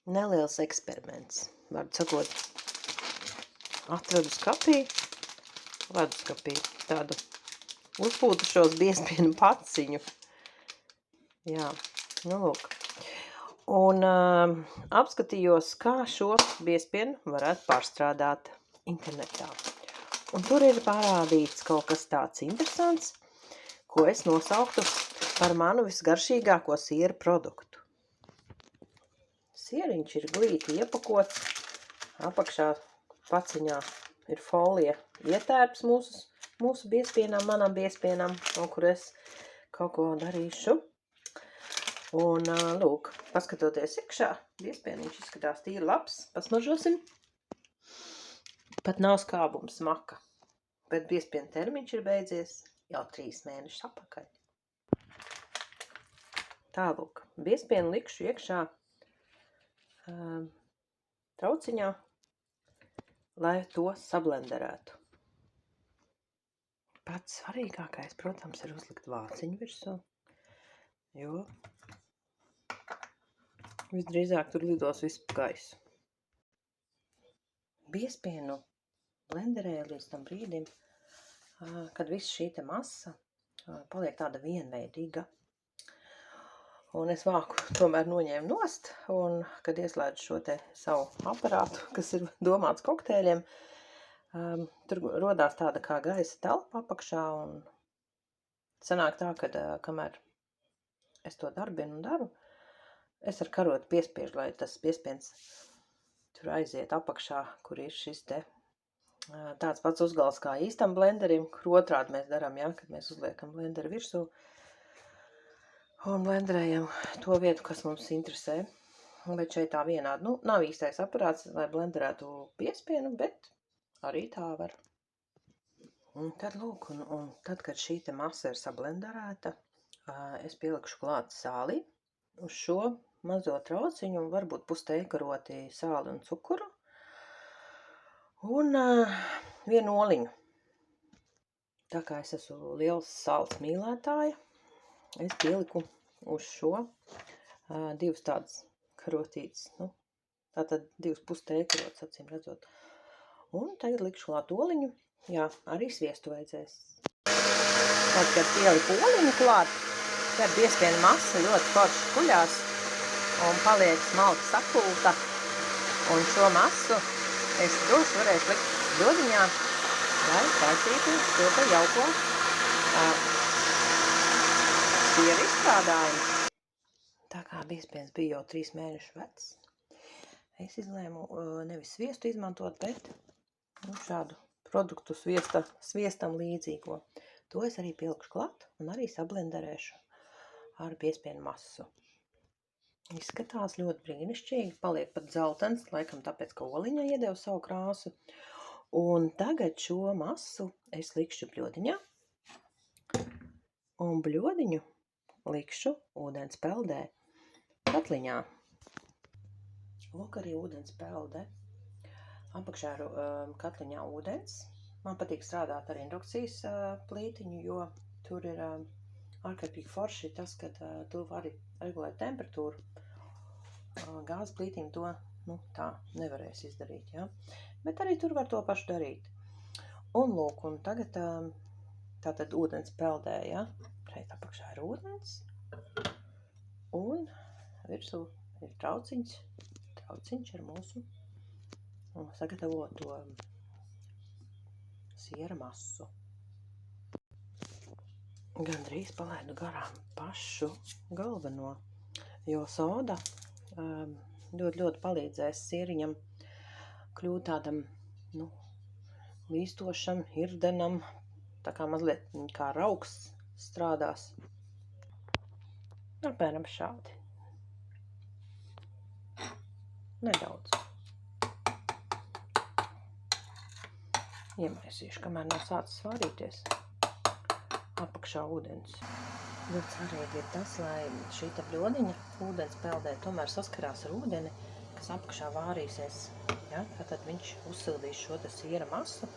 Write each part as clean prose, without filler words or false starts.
neliels eksperiments. Vārdu sakot, atradu leduskapī tādu uzpūtušos biezpienu paciņu. Jā, nu lūk. Un apskatījos, kā šo biezpienu varētu pārstrādāt internetā. Un tur ir parādīts kaut kas tāds interesants, ko es nosauktu par manu visgaršīgāko siera produktu. Sieriņš ir glīti iepakots, apakšā paciņā ir folija ietērps mūsu biezpienam, manam biezpienam, no kur es kaut ko darīšu. Un, lūk, paskatoties iekšā, biezpieniņš izskatās tīri labs, pasmažosim. Pat nav skābums maka, bet biezpiena termiņš ir beidzies jau 3 mēnešus atpakaļ. Tālūk, biezpienu likšu iekšā trauciņā, lai to sablenderētu. Pats svarīgākais, protams, ir uzlikt vāciņu virsū, jo visdrīzāk tur lidos visu gaisu. Biezpienu blenderēju līdz tam brīdim, kad viss šī te masa paliek tāda vienveidīga. Un es vāku tomēr noņēmu nost, un kad ieslēdzu šo te savu aparātu, kas ir domāts kokteļiem, tur rodās tāda kā gaisa telpa apakšā, un sanāk tā, ka kamēr es to darbinu un daru, es ar karotu piespiežu, lai tas biezpiens tur aiziet apakšā, kur ir šis te tāds pats uzgals kā īstam blenderim, kur otrādi mēs darām, ja, kad mēs uzliekam blenderi virsū un blenderējam to vietu, kas mums interesē. Bet šeit tā vienādi, nav īstais aparāts, lai blenderētu biezpienu, bet arī tā var. Un tad, lūk, un tad, kad šī te masa ir sablenderēta, es pielikšu klāt sāli uz šo mazo trauciņu, varbūt pusteikaroti sāli un cukuru, un 1 oliņu. Tā kā es esmu liels sāls mīlētāja, es pieliku uz šo 2 tādas karotītes, tātad 2 pusteikarot, acīm redzot. Un tagad likšu klāt oliņu, jā, arī sviestu vajadzēs. Tad, kad pieliku oliņu klāt, tad biezpiena masa ļoti forši kuļās un paliek smalki sakulta, un šo masu es droši varēšu likt dodiņā, lai taisītu šo te jauko siera izstrādājumu. Tā kā biezpiens bija jau 3 mēnešu vecs, es izlēmu nevis sviestu izmantot, bet šādu produktu sviestam līdzīgo. To es arī pielikšu klāt un arī sablenderēšu ar biezpienu masu. Izskatās ļoti brīnišķīgi, paliek pat zeltens, laikam tāpēc, ka oliņa iedeva savu krāsu. Un tagad šo masu es likšu bļodiņā, un bļodiņu likšu ūdens peldē katliņā. Lūk, arī ūdens pelde. Apakšā ir katliņā ūdens. Man patīk strādāt ar indukcijas plītiņu, jo tur ir ārkārtīgi forši tas, kad tu vari regulēt temperatūru. Gāzes plītīm to tā nevarēs izdarīt, ja? Bet arī tur var to pašu darīt. Un lūk, un tagad tātad ūdens peldē, ja? Šeit apakšā ir ūdens, un virsū ir trauciņš ar mūsu sagatavoto siera masu. Gandrīz palaidu garām pašu galveno, jo soda ļoti palīdzēs sieriņam kļūt tādam, līstošam, irdenam, tā kā mazliet kā rauks strādās. Apmēram šādi. Nedaudz. Iemaisīšu, kamēr nav sācis svārīties apakšā ūdens. Ļoti svarīgi ir tas, lai šī te bļodiņa ūdens peldē tomēr saskarās ar ūdeni, kas apakšā vārīsies. Ja? Tātad viņš uzsildīs šo te siera masu,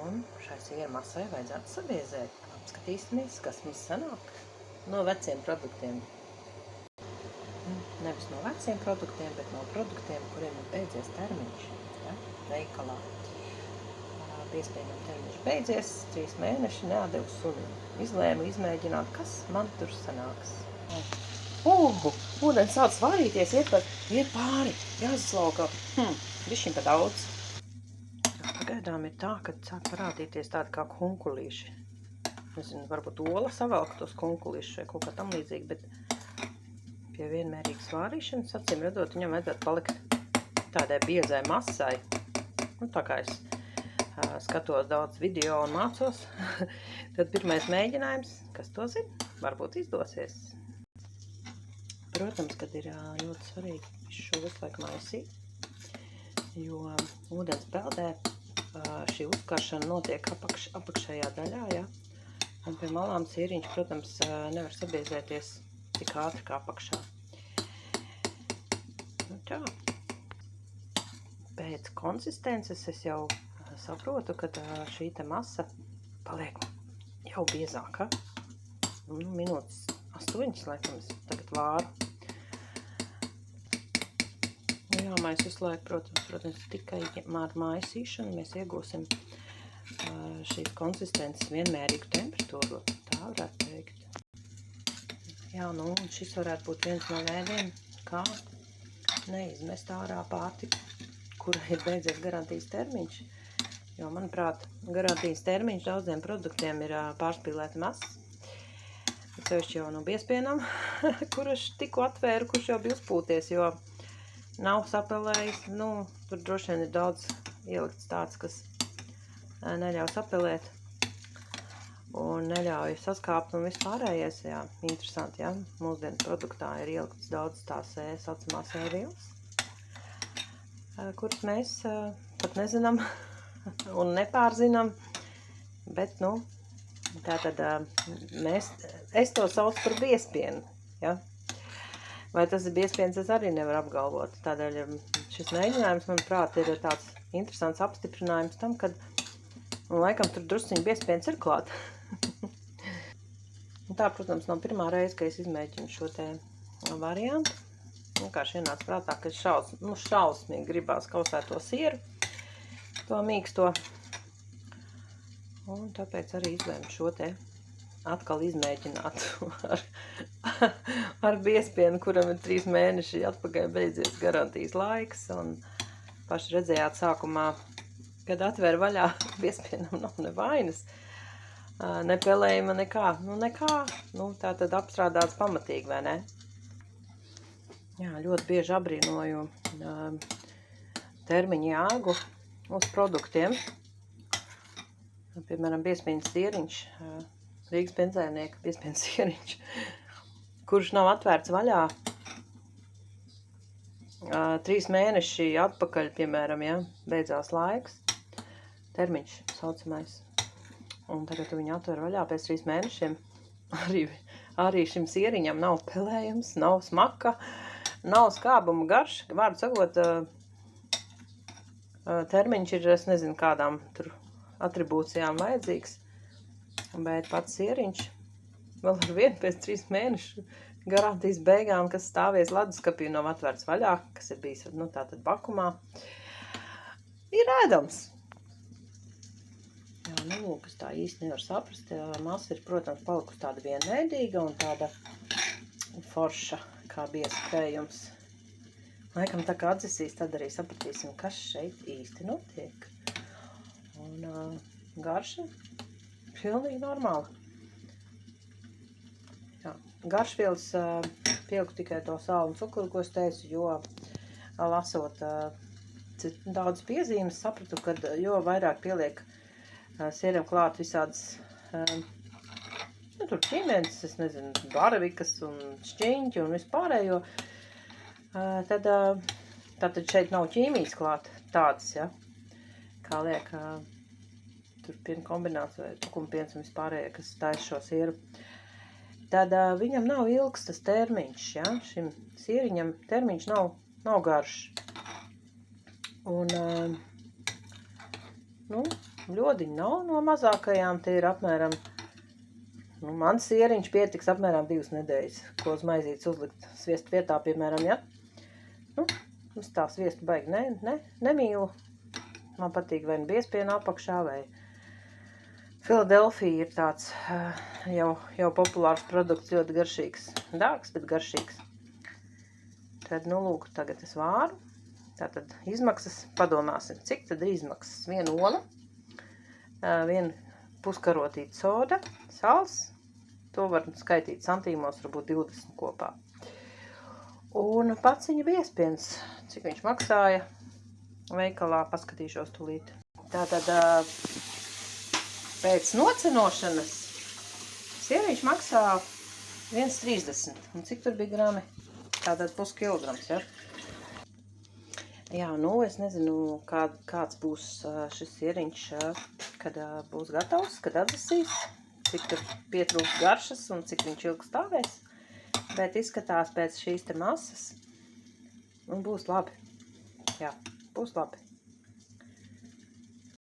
un šai siera masai vajadzētu sabiezēt. Skatīsimies, kas mums sanāk no veciem produktiem. nevis no veciem produktiem, bet no produktiem, kuriem ir beidzies termiņš, ja, veikalā. Piespieņam termiņš beidzies, 3 mēneši neatdevu sunim. Izlēmu izmēģināt, kas man tur sanāks. Ūdens sāc svārīties, iet pāri, jāsaslauka. Bišķiņ pa daudz. Pagaidām ir tā, ka sāk parādīties tādi kā kunkulīši. Nezinu, varbūt ola savelk tos kunkulīšus vai kaut kā tam līdzīgi, bet pie vienmērīgas svārīšanas, acīm redzot, viņam vajadzētu palikt tādai biezai masai. Tā kā es skatos daudz video un mācos, tad pirmais mēģinājums, kas to zina, varbūt izdosies. Protams, kad ir ļoti svarīgi visu šo visu laiku maisīt, jo ūdens peldē šī uzkaršana notiek apakšējā daļā, ja? Un pie malām sieriņš, protams, nevar sabiezēties tik ātri kā apakšā. Nu tā. Pēc konsistences es jau saprotu, ka šī te masa paliek jau biezāka. Minūtes 8, laikam, es tagad vāru. Jāmais visu laiku, protams, tikai ar maisīšanu mēs iegūsim šīs konsistences vienmērīgu temperatūru, tā varētu teikt. Jā, un šis varētu būt viens no veidiem, kā neizmest ārā pārtiku, kura ir beidzies garantijas termiņš. Jo, manuprāt, garantijas termiņš daudziem produktiem ir pārspīlēta masa. Sevišķi jau no biespienam, kurš tikko atvēru, kurš jau bija uzpūties, jo nav sapelējis. Tur droši vien ir daudz ielikts tāds, kas neļauj sapelēt un neļauj saskāpt un vispārējais. Jā, interesanti, jā. Mūsdienu produktā ir ielikts daudz tās saucamās ēvielas, kuras mēs pat nezinām un nepārzinām, bet, tātad es to saucu par biespienu, ja. Vai tas ir biespiens, es arī nevaru apgalvot. Tādēļ šis mēģinājums, manuprāt, ir tāds interesants apstiprinājums tam, kad laikam tur drusciņi biespiens ir klāt. Tā, protams, nav pirmā reize, ka es izmēģinu šo te variantu. Vienkārši ienāca prātā, ka šausmīgi gribās kausēt to sieru, to mīksto. Un tāpēc arī izlēmu šo te atkal izmēģināt ar biespienu, kuram ir 3 mēneši atpakaļ beidzies garantijas laiks. Un paši redzējāt sākumā, kad atvēra vaļā, biespienam nav ne vainas, ne pelējuma, nekā. Nekā. Tā tad apstrādāts pamatīgi, vai ne? Jā, ļoti bieži abrīnoju termiņu jēgu uz produktiem. Piemēram, biespienas sieriņš, Rīgas bendzēnieka biespienas sieriņš, kurš nav atvērts vaļā 3 mēneši atpakaļ, piemēram, ja, beidzās laiks, termiņš saucamais. Un tagad viņu atver vaļā pēc 3 mēnešiem. Arī šim sieriņam nav pelējums, nav smaka, nav skābuma garš. Vārdu sakot, termiņš ir, es nezinu, kādām tur atribūcijām vajadzīgs, bet pats sieriņš vēl ar vienu pēc 3 mēnešu garantijas beigām, kas stāvies leduskapī un nav atvērts vaļā, kas ir bijis, tātad vakumā, ir ēdams. Jā, es tā īsti nevaru saprast. Masa ir, protams, palikusi tāda vienveidīga un tāda forša, kā biezkrējums. Laikam tā kā atdzesīs, tad arī sapratīsim, kas šeit īsti notiek. Un garša pilnīgi normāla. Jā, garšvielas pieliku tikai to sāli un cukuru, ko es teicu, jo lasot daudz piezīmes, sapratu, ka jo vairāk pieliek sieram klāt visādas tur ķīmenes, es nezinu, baravikas un šķiņķi un vispārējo, tātad šeit nav ķīmijas klāt tādas, ja, kā liek tur piena kombinācija vai tukumpiens un vispārējie, kas taisa šo sieru. Tad viņam nav ilgs tas termiņš, ja, šim sieriņam termiņš nav garš. Un, ļodiņi nav no mazākajām, tie ir apmēram Nu, man sieriņš pietiks apmēram 2 nedēļas, ko uz maizītes uzlikt sviestu vietā, piemēram, ja. Nu, es tā sviestu baigi nemīlu. Man patīk vai nu biespiena apakšā, vai Filadelfija ir tāds jau populārs produkts, ļoti garšīgs. Dārgs, bet garšīgs. Tad, nu, lūk, tagad es vāru. Tātad izmaksas, padomāsim, cik tad ir izmaksas? 1 ola, 1 puskarotīta soda, sals, to var skaitīt santīmos, varbūt 20 kopā. Un paciņa biespiens, cik viņš maksāja veikalā, paskatīšos tūlīt. Tātad pēc nocenošanas sieriņš maksā 1,30. Un cik tur bija grami? Tātad puskilograms, ja? Jā, nu, es nezinu, kāds būs šis sieriņš, kad būs gatavs, kad atzasīs, cik tur pietrūks garšas un cik viņš ilgi stāvēs. Bet izskatās pēc šīs te masas un būs labi. Jā, būs labi.